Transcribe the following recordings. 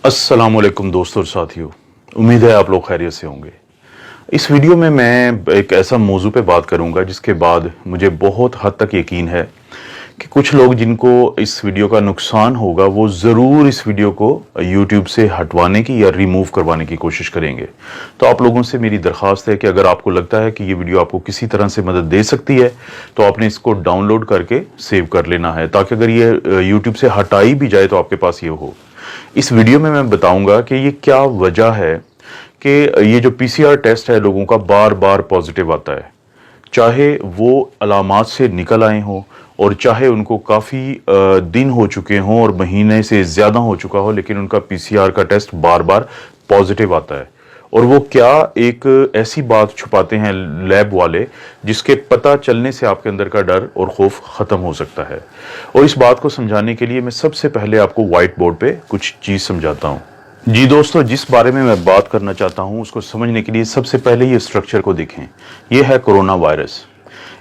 अस्सलाम वालेकुम दोस्तों और साथियों, उम्मीद है आप लोग खैरियत से होंगे। इस वीडियो में मैं एक ऐसा मौजू पे बात करूंगा जिसके बाद मुझे बहुत हद तक यकीन है कि कुछ लोग जिनको इस वीडियो का नुकसान होगा वो ज़रूर इस वीडियो को यूट्यूब से हटवाने की या रिमूव करवाने की कोशिश करेंगे। तो आप लोगों से मेरी दरख्वास्त है कि अगर आपको लगता है कि ये वीडियो आपको किसी तरह से मदद दे सकती है तो आपने इसको डाउनलोड करके सेव कर लेना है, ताकि अगर ये यूट्यूब से हटाई भी जाए तो आपके पास ये हो। इस वीडियो में मैं बताऊंगा कि ये क्या वजह है कि ये जो पीसीआर टेस्ट है लोगों का बार बार पॉजिटिव आता है, चाहे वो अलामात से निकल आए हों और चाहे उनको काफ़ी दिन हो चुके हों और महीने से ज़्यादा हो चुका हो, लेकिन उनका पीसीआर का टेस्ट बार बार पॉजिटिव आता है। और वो क्या एक ऐसी बात छुपाते हैं लैब वाले जिसके पता चलने से आपके अंदर का डर और खौफ ख़त्म हो सकता है। और इस बात को समझाने के लिए मैं सबसे पहले आपको व्हाइट बोर्ड पे कुछ चीज़ समझाता हूँ। जी दोस्तों, जिस बारे में मैं बात करना चाहता हूँ उसको समझने के लिए सबसे पहले ये स्ट्रक्चर को देखें। ये है कोरोना वायरस।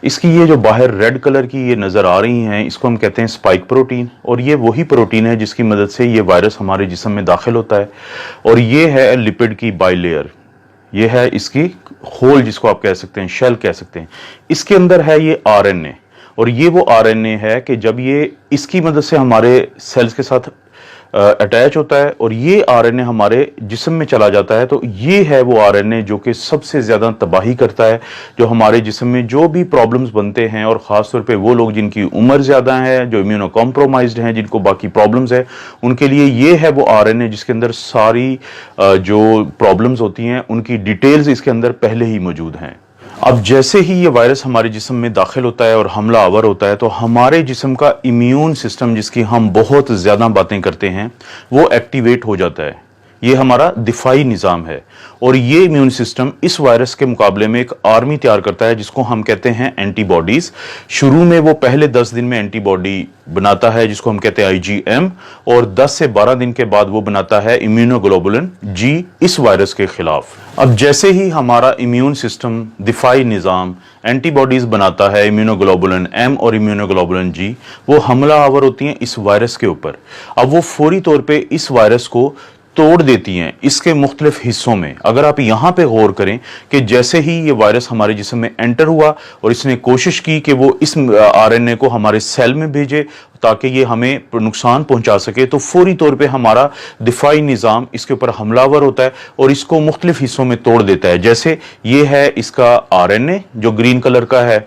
इसकी ये जो बाहर रेड कलर की ये नज़र आ रही हैं, इसको हम कहते हैं स्पाइक प्रोटीन, और ये वही प्रोटीन है जिसकी मदद से ये वायरस हमारे जिस्म में दाखिल होता है। और ये है लिपिड की बाइलेयर, ये है इसकी होल जिसको आप कह सकते हैं, शेल कह सकते हैं। इसके अंदर है ये आरएनए, और ये वो आरएनए है कि जब ये इसकी मदद से हमारे सेल्स के साथ अटैच होता है और ये आरएनए हमारे जिस्म में चला जाता है, तो ये है वो आरएनए जो कि सबसे ज़्यादा तबाही करता है, जो हमारे जिस्म में जो भी प्रॉब्लम्स बनते हैं, और ख़ास तौर पे वो लोग जिनकी उम्र ज़्यादा है, जो इम्यूनो कॉम्प्रोमाइज्ड हैं, जिनको बाकी प्रॉब्लम्स है, उनके लिए ये है वो आरएनए जिसके अंदर सारी जो प्रॉब्लम्स होती हैं उनकी डिटेल्स इसके अंदर पहले ही मौजूद हैं। अब जैसे ही ये वायरस हमारे जिस्म में दाखिल होता है और हमला आवर होता है, तो हमारे जिस्म का इम्यून सिस्टम, जिसकी हम बहुत ज़्यादा बातें करते हैं, वो एक्टिवेट हो जाता है। ये हमारा दिफाई निज़ाम है, और ये इम्यून सिस्टम इस वायरस के मुकाबले में एक आर्मी तैयार करता है जिसको हम कहते हैं एंटीबॉडीज़। शुरू में वो पहले 10 दिन में एंटीबॉडी बनाता है जिसको हम कहते हैं आईजीएम, और 10 से 12 दिन के बाद वो बनाता है इम्यूनोग्लोबुलिन जी इस वायरस के खिलाफ। अब जैसे ही हमारा इम्यून सिस्टम, दिफाई निज़ाम एंटीबॉडीज़ बनाता है, इम्यूनोग्लोबुलिन एम और इम्यूनोग्लोबुलिन जी, वो हमला आवर होती हैं इस वायरस के ऊपर। अब वो फौरी तौर पर इस वायरस को तोड़ देती हैं इसके मुख्तलिफ हिस्सों में। अगर आप यहाँ पे गौर करें कि जैसे ही ये वायरस हमारे जिस्म में एंटर हुआ और इसने कोशिश की कि वो इस आरएनए को हमारे सेल में भेजे ताकि ये हमें नुकसान पहुंचा सके, तो फौरी तौर पे हमारा दिफाई निज़ाम इसके ऊपर हमलावर होता है और इसको मुख्तलिफ हिस्सों में तोड़ देता है। जैसे ये है इसका आरएनए जो ग्रीन कलर का है,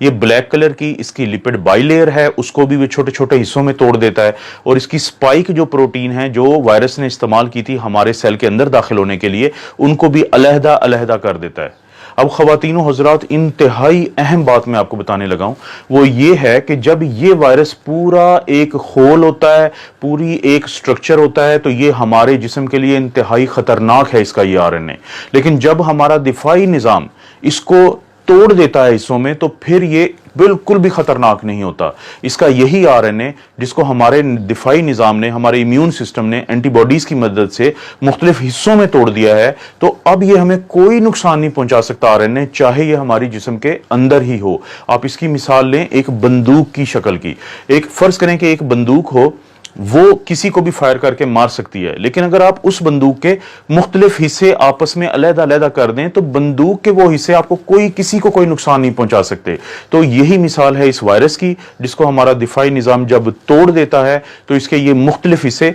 ये ब्लैक कलर की इसकी लिपिड बाइलेयर है, उसको भी वो छोटे छोटे हिस्सों में तोड़ देता है, और इसकी स्पाइक जो प्रोटीन है जो वायरस ने इस्तेमाल की थी हमारे सेल के अंदर दाखिल होने के लिए, उनको भी अलहदा अलहदा कर देता है। अब ख़वातीनो हज़रात, इंतहाई अहम बात मैं आपको बताने लगा हूं, वो ये है कि जब ये वायरस पूरा एक होल होता है, पूरी एक स्ट्रक्चर होता है, तो ये हमारे जिस्म के लिए इंतहाई ख़तरनाक है इसका ये आरएनए। लेकिन जब हमारा दिफाई निज़ाम इसको तोड़ देता है हिस्सों में, तो फिर ये बिल्कुल भी खतरनाक नहीं होता। इसका यही आरएनए जिसको हमारे दिफाई निज़ाम ने, हमारे इम्यून सिस्टम ने एंटीबॉडीज़ की मदद से मुख्तलिफ हिस्सों में तोड़ दिया है, तो अब ये हमें कोई नुकसान नहीं पहुंचा सकता आरएनए, चाहे ये हमारी जिस्म के अंदर ही हो। आप इसकी मिसाल लें एक बंदूक की शक्ल की। एक फ़र्ज़ करें कि एक बंदूक हो, वो किसी को भी फायर करके मार सकती है, लेकिन अगर आप उस बंदूक के मुख्तलिफ हिस्से आपस में अलहदा अलहदा कर दें तो बंदूक के वो हिस्से आपको किसी को कोई नुकसान नहीं पहुंचा सकते। तो यही मिसाल है इस वायरस की, जिसको हमारा दिफाई निज़ाम जब तोड़ देता है तो इसके ये मुख्तलिफ हिस्से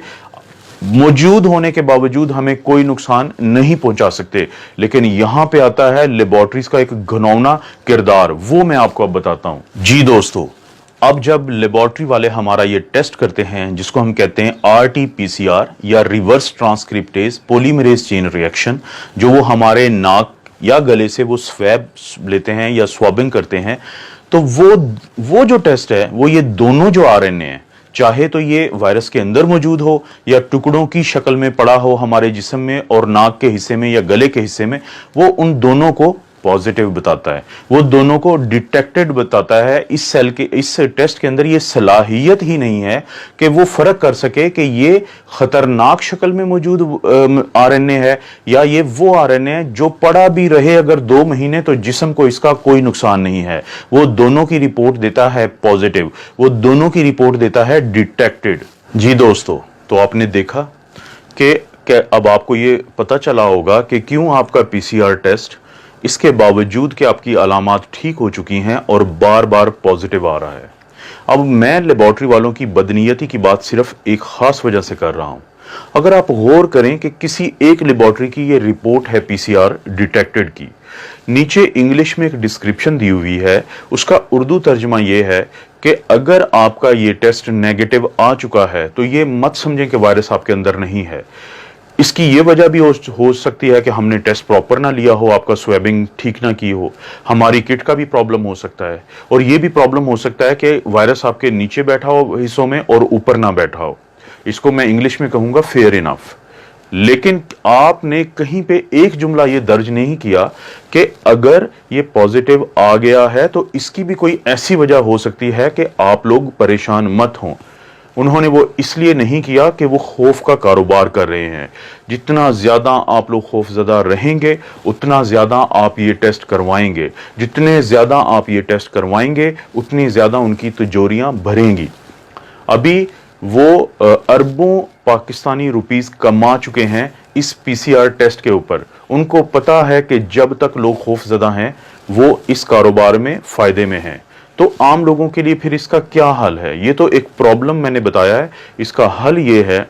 मौजूद होने के बावजूद हमें कोई नुकसान नहीं पहुंचा सकते। लेकिन यहां पे आता है लेबोरेटरीज का एक घिनौना किरदार, वो मैं आपको अब बताता हूं। जी दोस्तों, अब जब लेबोरेटरी वाले हमारा ये टेस्ट करते हैं जिसको हम कहते हैं आरटी-पीसीआर या reverse transcriptase polymerase chain reaction, जो वो हमारे नाक या गले से वो स्वैब लेते हैं या स्वैबिंग करते हैं, तो वो जो टेस्ट है वो ये दोनों जो आरएनए हैं, चाहे तो ये वायरस के अंदर मौजूद हो या टुकड़ों की शक्ल में पड़ा हो हमारे जिस्म में और नाक के हिस्से में या गले के हिस्से में, वो उन दोनों को पॉजिटिव बताता है, वो दोनों को डिटेक्टेड बताता है। इस सेल के इस टेस्ट के अंदर ये सलाहियत ही नहीं है कि वो फर्क कर सके कि ये खतरनाक शक्ल में मौजूद आरएनए है या ये वो आरएनए है जो पड़ा भी रहे अगर 2 महीने तो जिस्म को इसका कोई नुकसान नहीं है। वो दोनों की रिपोर्ट देता है पॉजिटिव, वो दोनों की रिपोर्ट देता है डिटेक्टेड। जी दोस्तों, तो आपने देखा कि अब आपको ये पता चला होगा कि क्यों आपका पीसीआर टेस्ट इसके बावजूद कि आपकी अलामात ठीक हो चुकी हैं और बार बार पॉजिटिव आ रहा है। अब मैं लेबॉर्ट्री वालों की बदनीयती की बात सिर्फ एक खास वजह से कर रहा हूं। अगर आप गौर करें कि किसी एक लेबॉर्ट्री की ये रिपोर्ट है पीसीआर डिटेक्टेड की, नीचे इंग्लिश में एक डिस्क्रिप्शन दी हुई है, उसका उर्दू तर्जुमा ये है कि अगर आपका ये टेस्ट नेगेटिव आ चुका है तो ये मत समझें कि वायरस आपके अंदर नहीं है। इसकी ये वजह भी हो सकती है कि हमने टेस्ट प्रॉपर ना लिया हो, आपका स्वैबिंग ठीक ना की हो, हमारी किट का भी प्रॉब्लम हो सकता है, और ये भी प्रॉब्लम हो सकता है कि वायरस आपके नीचे बैठा हो हिस्सों में और ऊपर ना बैठा हो। इसको मैं इंग्लिश में कहूंगा फेयर इनफ। लेकिन आपने कहीं पे एक जुमला ये दर्ज नहीं किया कि अगर ये पॉजिटिव आ गया है तो इसकी भी कोई ऐसी वजह हो सकती है कि आप लोग परेशान मत हों। उन्होंने वो इसलिए नहीं किया कि वो खौफ का कारोबार कर रहे हैं। जितना ज्यादा आप लोग खौफजदा रहेंगे उतना ज्यादा आप ये टेस्ट करवाएंगे, जितने ज्यादा आप ये टेस्ट करवाएंगे उतनी ज्यादा उनकी तिजोरियां भरेंगी। अभी वो अरबों पाकिस्तानी रुपीस कमा चुके हैं इस पीसीआर टेस्ट के ऊपर। उनको पता है कि जब तक लोग खौफजदा हैं वो इस कारोबार में फायदे में हैं। तो आम लोगों के लिए फिर इसका क्या हल है? ये तो एक प्रॉब्लम मैंने बताया है, इसका हल ये है,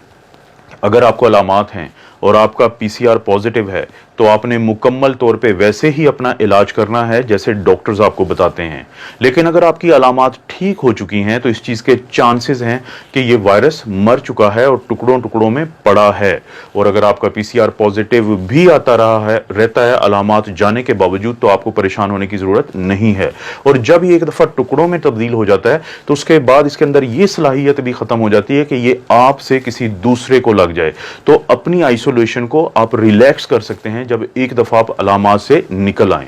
अगर आपको अलामात हैं और आपका पीसीआर पॉजिटिव है तो आपने मुकम्मल तौर पे वैसे ही अपना इलाज करना है जैसे डॉक्टर्स आपको बताते हैं। लेकिन अगर आपकी अलामात ठीक हो चुकी हैं तो इस चीज़ के चांसेस हैं कि ये वायरस मर चुका है और टुकड़ों टुकड़ों में पड़ा है। और अगर आपका पीसीआर पॉजिटिव भी आता रहता है अलामात जाने के बावजूद, तो आपको परेशान होने की ज़रूरत नहीं है। और जब ये एक दफ़ा टुकड़ों में तब्दील हो जाता है तो उसके बाद इसके अंदर ये सलाहियत भी ख़त्म हो जाती है कि ये आपसे किसी दूसरे को लग जाए। तो अपनी आइसोलेशन को आप रिलैक्स कर सकते हैं जब एक दफा आप अलामात से निकल आए।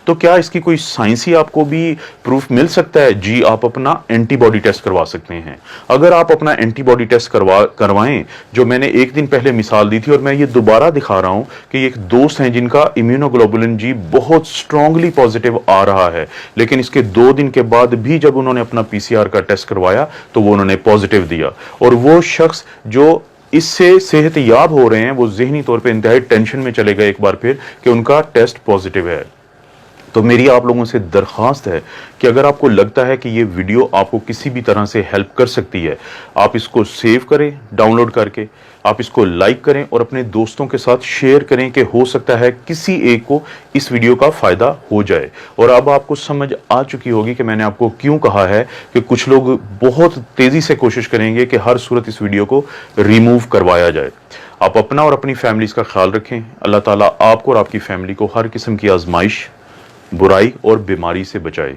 तो क्या इसकी कोई साइंसी आपको भी प्रूफ मिल सकता है? जी, आप अपना एंटीबॉडी टेस्ट करवा सकते हैं। अगर आप अपना एंटीबॉडी टेस्ट करवाएं, जो मैंने एक दिन पहले मिसाल दी थी और मैं ये दोबारा दिखा रहा हूं कि एक दोस्त हैं जिनका इम्यूनोग्लोबुलिन जी बहुत स्ट्रांगली पॉजिटिव आ रहा है, लेकिन इसके 2 दिन के बाद भी जब उन्होंने अपना पीसीआर का टेस्ट करवाया तो वो उन्होंने पॉजिटिव दिया। और वो शख्स जो इससे सेहत याब हो रहे हैं वो ज़हनी तौर पे इंतहाई टेंशन में चले गए एक बार फिर कि उनका टेस्ट पॉजिटिव है। तो मेरी आप लोगों से दरख्वास्त है कि अगर आपको लगता है कि ये वीडियो आपको किसी भी तरह से हेल्प कर सकती है, आप इसको सेव करें डाउनलोड करके, आप इसको लाइक करें और अपने दोस्तों के साथ शेयर करें कि हो सकता है किसी एक को इस वीडियो का फ़ायदा हो जाए। और अब आपको समझ आ चुकी होगी कि मैंने आपको क्यों कहा है कि कुछ लोग बहुत तेज़ी से कोशिश करेंगे कि हर सूरत इस वीडियो को रिमूव करवाया जाए। आप अपना और अपनी फैमिलीज़ का ख्याल रखें। अल्लाह ताला आपको और आपकी फैमिली को हर किस्म की आजमाइश, बुराई और बीमारी से बचाए।